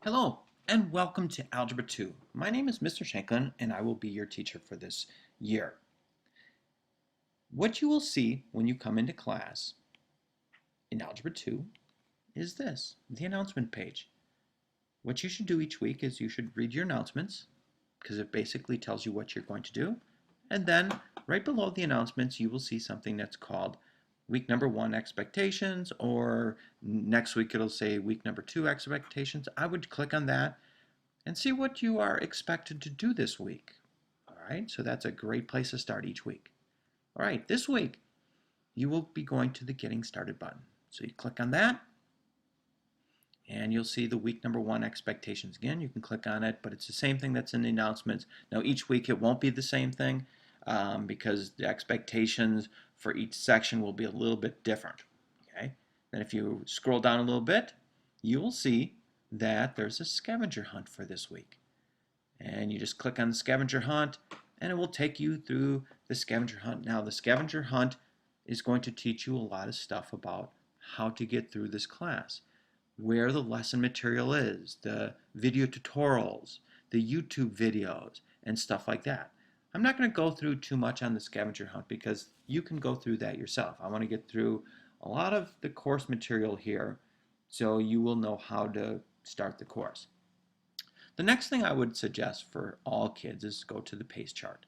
Hello, and welcome to Algebra 2. My name is Mr. Shanklin, and I will be your teacher for this year. What you will see when you come into class in Algebra 2 is this, the announcement page. What you should do each week is you should read your announcements, because it basically tells you what you're going to do. And then, right below the announcements, you will see something that's called week number 1 expectations, or next week it'll say week number 2 expectations. I would click on that and see what you are expected to do this week. All right, so that's a great place to start each week. All right, this week you will be going to the Getting Started button. So you click on that, and you'll see the week number 1 expectations. Again, you can click on it, but it's the same thing that's in the announcements. Now, each week it won't be the same thing because the expectations for each section will be a little bit different. Okay, then if you scroll down a little bit, you will see that there's a scavenger hunt for this week. And you just click on the scavenger hunt, and it will take you through the scavenger hunt. Now, the scavenger hunt is going to teach you a lot of stuff about how to get through this class, where the lesson material is, the video tutorials, the YouTube videos, and stuff like that. I'm not going to go through too much on the scavenger hunt because you can go through that yourself. I want to get through a lot of the course material here so you will know how to start the course. The next thing I would suggest for all kids is go to the pace chart.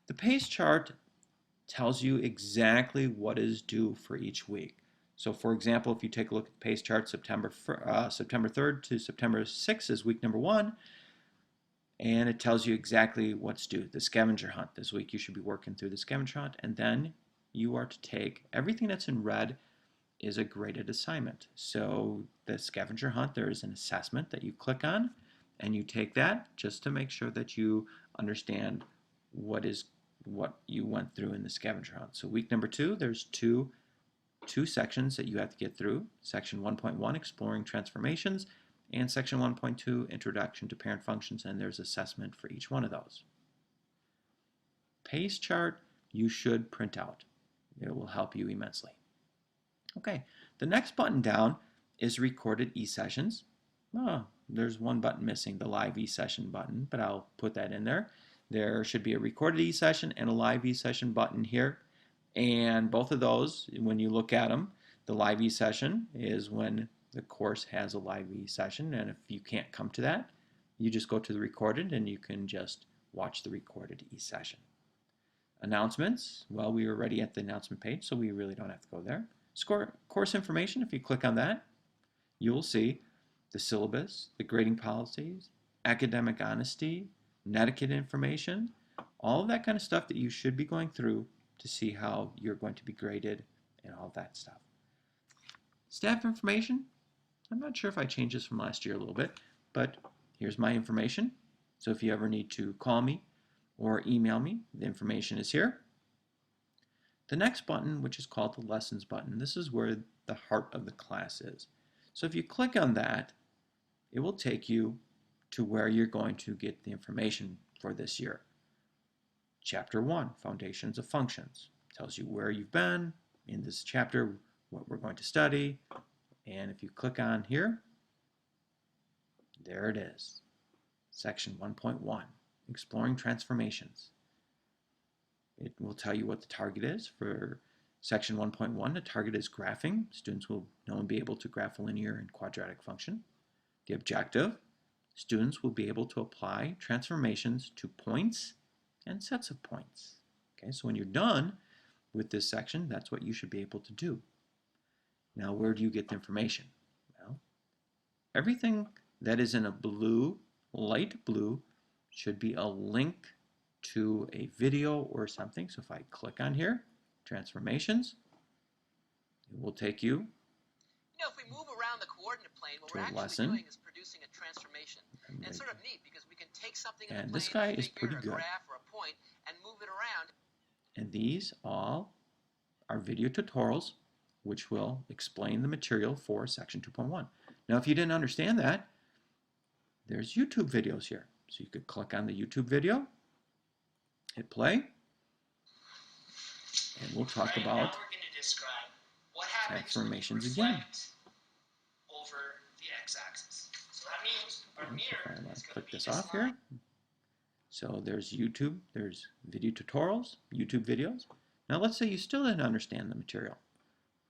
The pace chart tells you exactly what is due for each week. So for example, if you take a look at the pace chart, September 3rd to September 6th is week number 1, and it tells you exactly what's due. The scavenger hunt. This week you should be working through the scavenger hunt, and then you are to take everything that's in red is a graded assignment. So the scavenger hunt, there is an assessment that you click on, and you take that just to make sure that you understand what you went through in the scavenger hunt. So week number 2, there's two sections that you have to get through. Section 1.1, Exploring Transformations, and Section 1.2, Introduction to Parent Functions, and there's assessment for each one of those. Pace chart you should print out. It will help you immensely. Okay, the next button down is Recorded e-sessions. Oh, there's one button missing, the Live e-session button, but I'll put that in there. There should be a Recorded e-session and a Live e-session button here. And both of those, when you look at them, the Live e-session is when the course has a Live e-session, and if you can't come to that, you just go to the Recorded and you can just watch the Recorded e-session. Announcements, well, we were already at the announcement page, so we really don't have to go there. Course information, if you click on that, you will see the syllabus, the grading policies, academic honesty, netiquette information, all of that kind of stuff that you should be going through to see how you're going to be graded and all that stuff. Staff information, I'm not sure if I changed this from last year a little bit, but here's my information. So if you ever need to call me or email me, the information is here. The next button, which is called the Lessons button, this is where the heart of the class is. So if you click on that, it will take you to where you're going to get the information for this year. Chapter 1, Foundations of Functions, tells you where you've been in this chapter, what we're going to study, and if you click on here, there it is. Section 1.1, Exploring Transformations. It will tell you what the target is. For section 1.1, the target is graphing. Students will know and be able to graph a linear and quadratic function. The objective, students will be able to apply transformations to points and sets of points. Okay, so when you're done with this section, that's what you should be able to do. Now, where do you get the information? Well, everything that is in a blue, light blue, should be a link to a video or something. So if I click on here, transformations, it will take you If we move around the coordinate plane, what to we're a actually lesson. doing is producing a transformation. And it's sort of neat because we can take something in the And plane, this guy a is figure, pretty a good. graph, or a point, and move it around. And these all are video tutorials which will explain the material for section 2.1. Now, if you didn't understand that, there's YouTube videos here. So you could click on the YouTube video, hit play, and we'll talk about now we're going to describe what happens transformations when you again. reflect over the x-axis. So that means mirror if I want is to going click to be this this off line. here. So there's YouTube, there's video tutorials, YouTube videos. Now let's say you still didn't understand the material.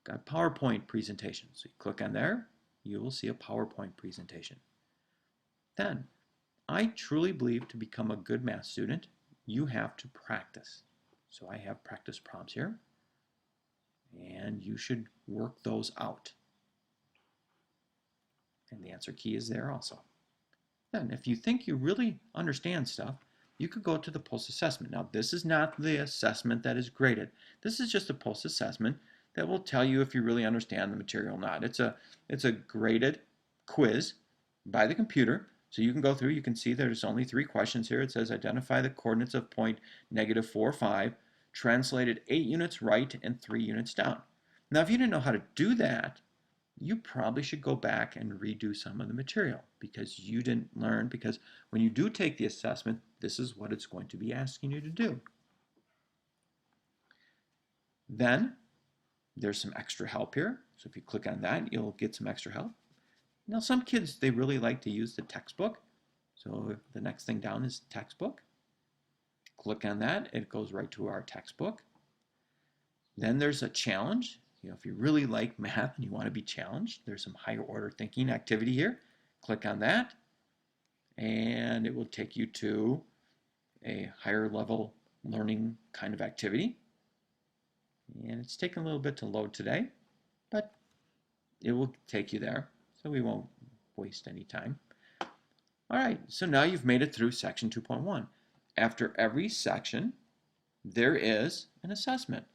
Got PowerPoint presentation. So you click on there, you will see a PowerPoint presentation. Then, I truly believe to become a good math student, you have to practice. So I have practice problems here, and you should work those out. And the answer key is there also. Then, if you think you really understand stuff, you could go to the post-assessment. Now, this is not the assessment that is graded. This is just a post-assessment that will tell you if you really understand the material or not. It's a graded quiz by the computer. So you can go through, you can see there's only 3 questions here. It says identify the coordinates of point -4, 5, translated 8 units right and 3 units down. Now, if you didn't know how to do that, you probably should go back and redo some of the material because you didn't learn, because when you do take the assessment, this is what it's going to be asking you to do. Then there's some extra help here. So if you click on that, you'll get some extra help. Now some kids, they really like to use the textbook. So the next thing down is textbook. Click on that, it goes right to our textbook. Then there's a challenge. If you really like math and you want to be challenged, there's some higher order thinking activity here. Click on that, and it will take you to a higher level learning kind of activity. And it's taken a little bit to load today, but it will take you there, so we won't waste any time. All right, so now you've made it through section 2.1. After every section, there is an assessment.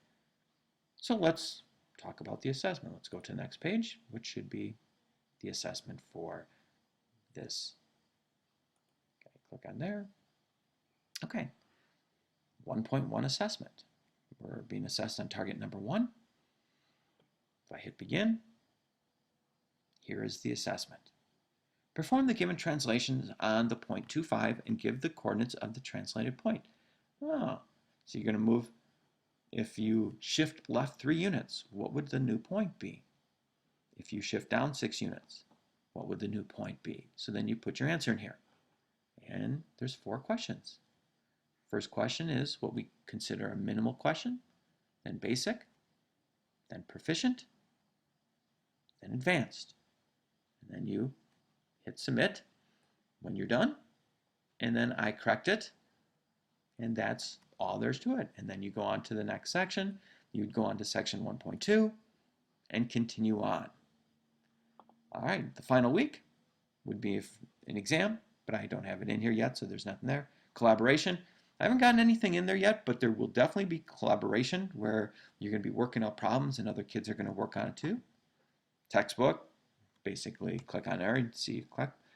So let's talk about the assessment. Let's go to the next page, which should be the assessment for this. Okay, click on there. Okay, 1.1 assessment. We're being assessed on target number 1. If I hit begin, here is the assessment. Perform the given translations on the point 25 and give the coordinates of the translated point. Oh, so you're going to move. If you shift left 3 units, what would the new point be? If you shift down 6 units, what would the new point be? So then you put your answer in here. And there's 4 questions. First question is what we consider a minimal question, then basic, then proficient, then advanced. And then you hit submit when you're done, and then I correct it, and that's all there's to it. And then you go on to the next section. You'd go on to section 1.2 and continue on. All right, the final week would be an exam, but I don't have it in here yet, so there's nothing there. Collaboration. I haven't gotten anything in there yet, but there will definitely be collaboration where you're going to be working out problems and other kids are going to work on it too. Textbook. Basically, click on there and see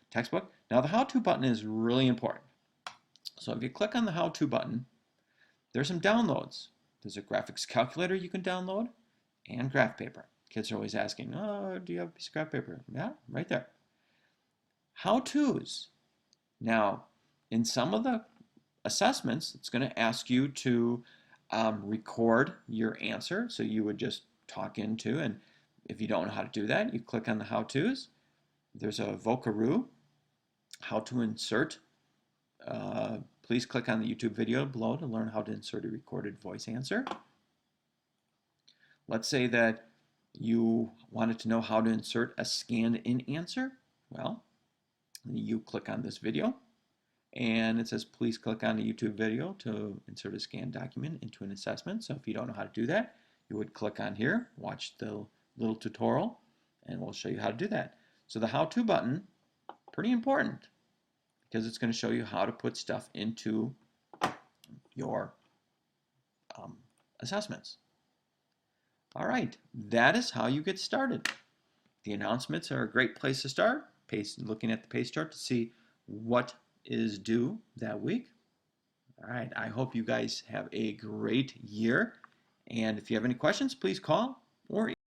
textbook. Now, the how-to button is really important. So if you click on the how-to button, there's some downloads. There's a graphics calculator you can download and graph paper. Kids are always asking, oh, do you have a piece of graph paper? Yeah, right there. How-tos. Now, in some of the assessments, it's going to ask you to record your answer. So you would just talk into, and if you don't know how to do that, you click on the how-tos. There's a Vocaroo, how to insert. Please click on the YouTube video below to learn how to insert a recorded voice answer. Let's say that you wanted to know how to insert a scanned-in answer. Well, you click on this video, and it says please click on the YouTube video to insert a scanned document into an assessment. So if you don't know how to do that, you would click on here, watch the little tutorial, and we'll show you how to do that. So the how-to button, pretty important, because it's going to show you how to put stuff into your assessments. All right, that is how you get started. The announcements are a great place to start, looking at the page chart to see what is due that week. All right, I hope you guys have a great year. And if you have any questions, please call or